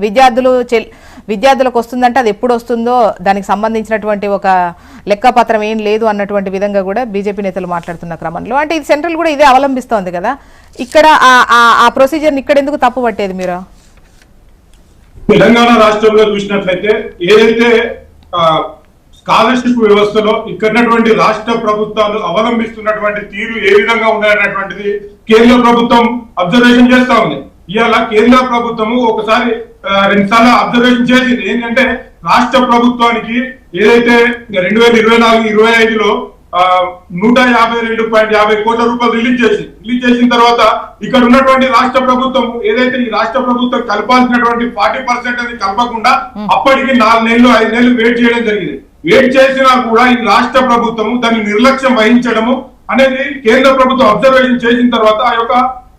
విద్యార్థులకు వస్తుందంటే అది ఎప్పుడు వస్తుందో దానికి సంబంధించినటువంటి ఒక లెక్కపత్రం ఏం లేదు అన్నటువంటి విధంగా కూడా బీజేపీ నేతలు మాట్లాడుతున్న క్రమంలో అంటే ఇది సెంట్రల్ కూడా ఇదే అవలంబిస్తోంది కదా, ఇక్కడ ఆ ప్రొసీజర్ని ఇక్కడ ఎందుకు తప్పు పట్టేది మీరు? తెలంగాణ రాష్ట్రంలో చూసినట్లయితే ఏదైతే స్కాలర్షిప్ వ్యవస్థలో ఇక్కడటువంటి రాష్ట్ర ప్రభుత్వాలు అవలంబిస్తున్నటువంటి తీరు ఏ విధంగా ఉన్నాయన్నటువంటిది కేంద్ర ప్రభుత్వం అబ్జర్వేషన్ చేస్తా ఉంది. ఇవాళ కేంద్ర ప్రభుత్వము ఒకసారి 2 సార్లు అబ్జర్వేషన్ చేసింది. ఏంటంటే రాష్ట్ర ప్రభుత్వానికి ఏదైతే 2024-25లో 152.50 కోట్ల రూపాయలు రిలీజ్ చేసిన తర్వాత ఇక్కడ ఉన్నటువంటి రాష్ట్ర ప్రభుత్వం ఏదైతే ఈ రాష్ట్ర ప్రభుత్వం కలపాల్సినటువంటి 40% అది కలపకుండా అప్పటికి 4 నెలలు 5 నెలలు వెయిట్ చేయడం జరిగింది. వెయిట్ చేసినా కూడా ఈ రాష్ట్ర ప్రభుత్వం దాన్ని నిర్లక్ష్యం వహించడము అనేది కేంద్ర ప్రభుత్వం అబ్జర్వేషన్ చేసిన తర్వాత ఆ యొక్క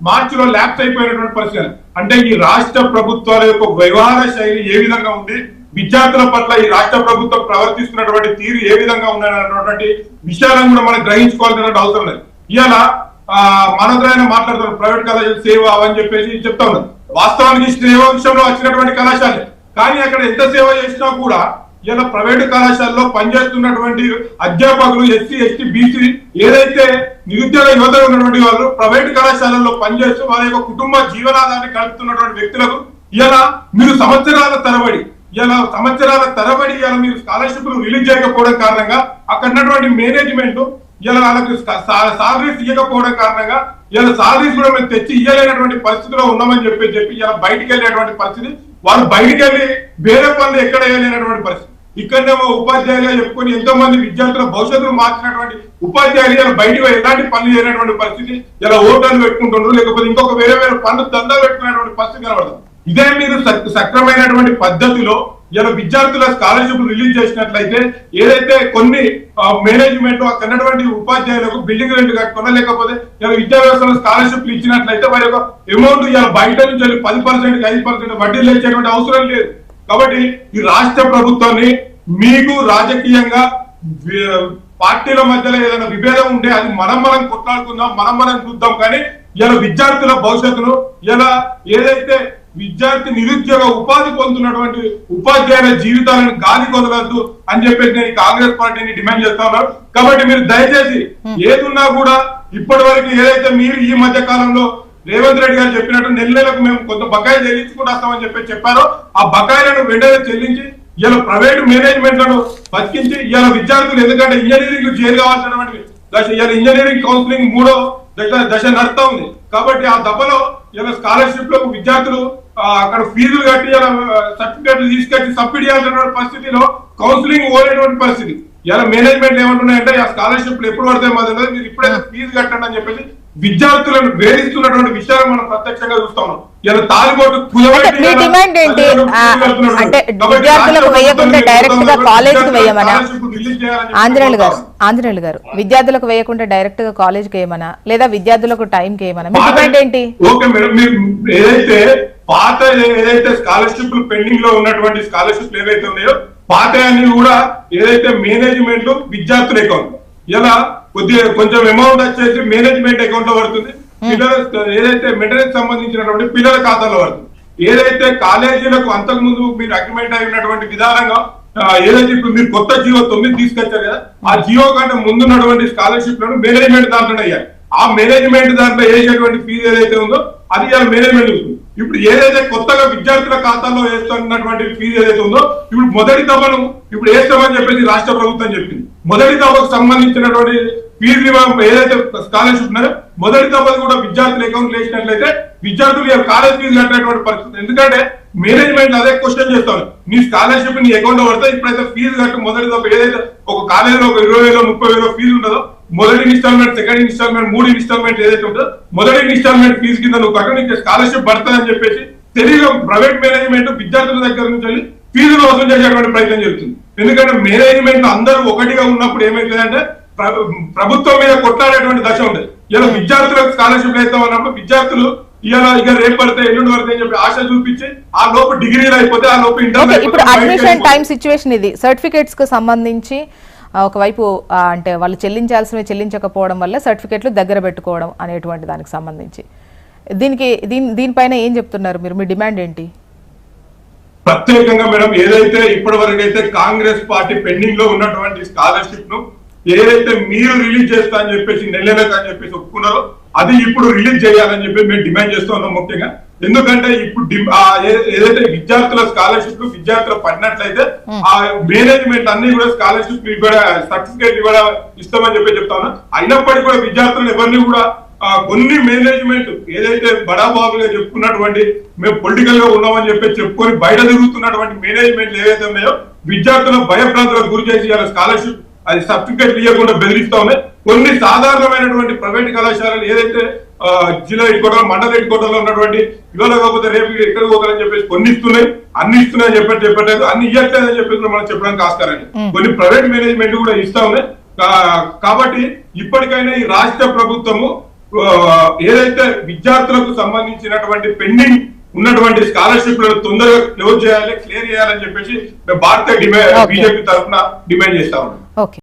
మార్చిలో ల్యాప్స్ అయిపోయినటువంటి పరిస్థితి. అంటే ఈ రాష్ట్ర ప్రభుత్వాల యొక్క వ్యవహార శైలి ఏ విధంగా ఉంది, విద్యార్థుల పట్ల ఈ రాష్ట్ర ప్రభుత్వం ప్రవర్తిస్తున్నటువంటి తీరు ఏ విధంగా ఉన్నాయన్నటువంటి విషయాలను కూడా మనం గ్రహించుకోవాల్సిన అవసరం లేదు. ఇవాళ మనోదరైన మాట్లాడుతున్నారు ప్రైవేట్ కళాశాల సేవ అని చెప్పేసి చెప్తా ఉన్నారు. వాస్తవానికి సేవ విషయంలో వచ్చినటువంటి కళాశాల, కానీ అక్కడ ఎంత సేవ చేసినా కూడా ఇలా ప్రైవేటు కళాశాలలో పనిచేస్తున్నటువంటి అధ్యాపకులు ఎస్సీ ఎస్టీ బీసీ ఏదైతే నిరుద్యోగ యువత ఉన్నటువంటి వాళ్ళు ప్రైవేటు కళాశాలల్లో పనిచేస్తూ వారి యొక్క కుటుంబ జీవనాధారాన్ని కలుపుతున్నటువంటి వ్యక్తులకు ఇలా మీరు సంవత్సరాల తరబడి ఇలా మీరు స్కాలర్షిప్లు రిలీజ్ చేయకపోవడం కారణంగా అక్కడ ఉన్నటువంటి మేనేజ్మెంట్ ఇలా వాళ్ళకి సాలరీస్ ఇవ్వకపోవడం కారణంగా ఇలా సాలరీస్ కూడా మేము తెచ్చి ఇవ్వలేనటువంటి పరిస్థితిలో ఉన్నామని చెప్పి ఇలా బయటికి వెళ్ళేటువంటి పరిస్థితి. వాళ్ళు బయటికి వెళ్ళి వేరే పనులు ఎక్కడ వేయలేనటువంటి పరిస్థితి. ఇక్కడనేమో ఉపాధ్యాయులుగా చెప్పుకొని ఎంతో మంది విద్యార్థుల భవిష్యత్తును మార్చినటువంటి ఉపాధ్యాయులు ఇలా బయటకు ఎలాంటి పనులు చేయనటువంటి పరిస్థితి, ఇలా ఓటర్లు పెట్టుకుంటున్నారు, లేకపోతే ఇంకొక వేరే పనులు దందాలు పెట్టుకునేటువంటి పరిస్థితి కనబడుతుంది. ఇదే మీరు సక్రమైనటువంటి పద్ధతిలో ఇలా విద్యార్థుల స్కాలర్షిప్ రిలీజ్ చేసినట్లయితే ఏదైతే కొన్ని మేనేజ్మెంట్ అక్కడటువంటి ఉపాధ్యాయులకు బిల్డింగ్ రెంట్ కట్టుకున్నా లేకపోతే ఇలా విద్యా వ్యవస్థలో స్కాలర్షిప్లు ఇచ్చినట్లయితే వారి యొక్క అమౌంట్ ఇలా బయట నుంచి 10%, 5% వడ్డీలు ఇచ్చేటువంటి అవసరం లేదు. కాబట్టి ఈ రాష్ట్ర ప్రభుత్వాన్ని మీకు రాజకీయంగా పార్టీల మధ్యలో ఏదైనా విభేదం ఉంటే అది మనం కొట్లాడుకుందాం, మనం చూద్దాం. కానీ ఇలా విద్యార్థుల భవిష్యత్తును ఇలా ఏదైతే విద్యార్థి నిరుద్యోగ ఉపాధి పొందుతున్నటువంటి ఉపాధ్యాయుల జీవితాలను గాలి కొదలద్దు అని చెప్పేసి నేను కాంగ్రెస్ పార్టీని డిమాండ్ చేస్తా ఉన్నాను. కాబట్టి మీరు దయచేసి ఏదున్నా కూడా ఇప్పటి వరకు ఏదైతే మీరు ఈ మధ్య కాలంలో రేవంత్ రెడ్డి గారు చెప్పినట్టు నెలకు మేము కొంత బకాయిలు చెల్లించుకుంటామని చెప్పారో ఆ బకాయిలను వెంటనే చెల్లించి ఇలా ప్రైవేట్ మేనేజ్మెంట్ లను బతికించి ఇలా విద్యార్థులు ఎందుకంటే ఇంజనీరింగ్ చేరు కావాల్సినటువంటి దశ ఇలా ఇంజనీరింగ్ కౌన్సిలింగ్ 3వ దశ నడుస్తా ఉంది. కాబట్టి ఆ దశలో ఇలా స్కాలర్షిప్ లకు విద్యార్థులు అక్కడ ఫీజులు కట్టి ఇలా సర్టిఫికేట్లు తీసుకొచ్చి సబ్సిడీ చేయాల్సినటువంటి పరిస్థితిలో కౌన్సిలింగ్ పోలేటువంటి పరిస్థితి. ఇలా మేనేజ్మెంట్ ఏమంటున్నాయంటే ఆ స్కాలర్షిప్లు ఎప్పుడు పడతాయి మాది మీరు ఇప్పుడైతే ఫీజు కట్టండి అని చెప్పేసి విద్యార్థులను వేధిస్తున్నటువంటి విషయాలు మనం ప్రత్యక్షంగా చూస్తా ఉన్నాం. ఇలా తాలిబోటు విద్యార్థులకు వేయకుండా డైరెక్ట్ గా కాలేజ్ కి వేయమనా? ఆంజనేయులు గారు విద్యార్థులకు వేయకుండా డైరెక్ట్ గా కాలేజ్ కి వేయమనా లేదా విద్యార్థులకు టైం కి వేయమనా? మీ డిమాండ్ ఏంటి? ఓకే మేడం, మీరు ఏదైతే పాత స్కాలర్షిప్లు పెండింగ్ లో ఉన్నటువంటి స్కాలర్షిప్లు ఏవైతే ఉన్నాయో పాత అన్ని కూడా ఏదైతే మేనేజ్మెంట్ విద్యార్థుల అకౌంట్ ఇలా కొంచెం అమౌంట్ వచ్చేసి మేనేజ్మెంట్ అకౌంట్ లో పడుతుంది, పిల్లల ఏదైతే మెయింటెనెన్స్ సంబంధించినటువంటి పిల్లల ఖాతాలో పడుతుంది. ఏదైతే కాలేజీలకు అంతకు ముందు మీరు అగ్రిమెంట్ అయినటువంటి విధానంగా ఏదైతే ఇప్పుడు మీరు కొత్త జియో 9 తీసుకొచ్చారు కదా ఆ జియో కంటే ముందున్నటువంటి స్కాలర్షిప్ లను మేనేజ్మెంట్ దాంట్లో అయ్యాయి. ఆ మేనేజ్మెంట్ దాంట్లో వేసేటువంటి ఫీజు ఏదైతే ఉందో అది మేనేజ్మెంట్ ఉంటుంది. ఇప్పుడు ఏదైతే కొత్తగా విద్యార్థుల ఖాతాలో వేస్తున్నటువంటి ఫీజు ఏదైతే ఉందో ఇప్పుడు మొదటి దఫను ఇప్పుడు వేస్తామని చెప్పేసి రాష్ట్ర ప్రభుత్వం చెప్పింది. మొదటి దఫకు సంబంధించినటువంటి ఫీజు ఏదైతే స్కాలర్షిప్ ఉన్నారో మొదటి దఫలు కూడా విద్యార్థుల అకౌంట్ వేసినట్లయితే విద్యార్థులు కాలేజ్ ఫీజు కట్టినటువంటి పరిస్థితి. ఎందుకంటే మేనేజ్మెంట్ అదే క్వశ్చన్ చేస్తాను, నీ స్కాలర్షిప్ నీ అకౌంట్ లో పడితే ఇప్పుడైతే ఫీజు కట్టి మొదటి దఫ ఏదైతే ఒక కాలేజీలో ఒక 20,000 30,000 ఫీజు ఉంటుందో మొదటి ఇన్స్టాల్మెంట్, సెకండ్ ఇన్స్టాల్మెంట్, 3 ఇన్స్టాల్మెంట్ ఏదైతే ఉంటుందో మొదటి ఇన్స్టాల్మెంట్ ఫీజు కింద నువ్వు కట్టు నీకు స్కాలర్షిప్ పడుతుందని చెప్పేసి తెలియదు ప్రైవేట్ మేనేజ్మెంట్ విద్యార్థుల దగ్గర నుంచి వెళ్ళి ఫీజులు వసూలు చేసేటువంటి ప్రయత్నం జరుగుతుంది. ఎందుకంటే మేనేజ్మెంట్ అందరూ ఒకటిగా ఉన్నప్పుడు ఏమైతుందంటే ప్రభుత్వం మీద కొట్లాడేటువంటి దశ ఉంటుంది. ఇలా విద్యార్థులకు స్కాలర్షిప్ వేస్తాం అన్నప్పుడు విద్యార్థులు ఇలా ఇక రేపు పడితే ఎల్లుండి వరకు అని చెప్పి ఆశ చూపించి ఆ లోపు డిగ్రీలు అయిపోతే ఆ లోపు ఇంటర్. ఇప్పుడు అడ్మిషన్ టైం సిచ్యువేషన్ ఇది సర్టిఫికేట్స్ కు సంబంధించి ఒకవైపు అంటే వాళ్ళు చెల్లించాల్సినవి చెల్లించకపోవడం వల్ల సర్టిఫికేట్లు దగ్గర పెట్టుకోవడం అనేటువంటి దానికి సంబంధించి దీనిపైన ఏం చెప్తున్నారు మీరు? మీ డిమాండ్ ఏంటి? ప్రత్యేకంగా మేడం ఏదైతే ఇప్పటి వరకు అయితే కాంగ్రెస్ పార్టీ పెండింగ్ లో ఉన్నటువంటి స్కాలర్షిప్ ను ఏదైతే మీరు రిలీజ్ చేస్తా అని చెప్పేసి నెలలకు అని చెప్పేసి ఒప్పుకున్నారో అది ఇప్పుడు రిలీజ్ చేయాలని చెప్పి మేము డిమాండ్ చేస్తూ ఉన్నాం ముఖ్యంగా. ఎందుకంటే ఇప్పుడు ఏదైతే విద్యార్థుల స్కాలర్షిప్ విద్యార్థులు పడినట్లయితే ఆ మేనేజ్మెంట్ అన్ని కూడా స్కాలర్షిప్ సర్టిఫికేట్ కూడా ఇస్తామని చెప్పి చెప్తా ఉన్నా. అయినప్పటికీ కూడా విద్యార్థులు ఎవరిని కూడా కొన్ని మేనేజ్మెంట్ ఏదైతే బడాబాబుగా చెప్పుకున్నటువంటి మేము పొలిటికల్ గా ఉన్నామని చెప్పి చెప్పుకొని బయట తిరుగుతున్నటువంటి మేనేజ్మెంట్ ఏదైతే ఉన్నాయో విద్యార్థుల భయభ్రాంతులకు గురి చేసి ఇలా స్కాలర్షిప్ అది సర్టిఫికేట్ ఇవ్వకుండా బెదిరిస్తా ఉన్నాయి. కొన్ని సాధారణమైనటువంటి ప్రైవేట్ కళాశాలలు ఏదైతే జిల్లా హెడ్ క్వార్టర్ మండల హెడ్ క్వార్టర్ లో ఉన్నటువంటి ఇవాళ కాకపోతే రేపు ఎక్కడికి పోతారని చెప్పేసి కొన్ని ఇస్తున్నాయి, అన్ని ఇస్తున్నాయని చెప్పట్లేదు, అన్ని ఇవ్వట్లేదని చెప్పేసి మనం చెప్పడానికి ఆస్కారండి. కొన్ని ప్రైవేట్ మేనేజ్మెంట్ కూడా ఇస్తా ఉన్నాయి. కాబట్టి ఇప్పటికైనా ఈ రాష్ట్ర ప్రభుత్వము ఏదైతే విద్యార్థులకు సంబంధించినటువంటి పెండింగ్ ఉన్నటువంటి స్కాలర్షిప్లను తొందరగా క్లియర్ చేయాలని చెప్పేసి భారతీయ బీజేపీ తరఫున డిమాండ్ చేస్తా ఉన్నాం.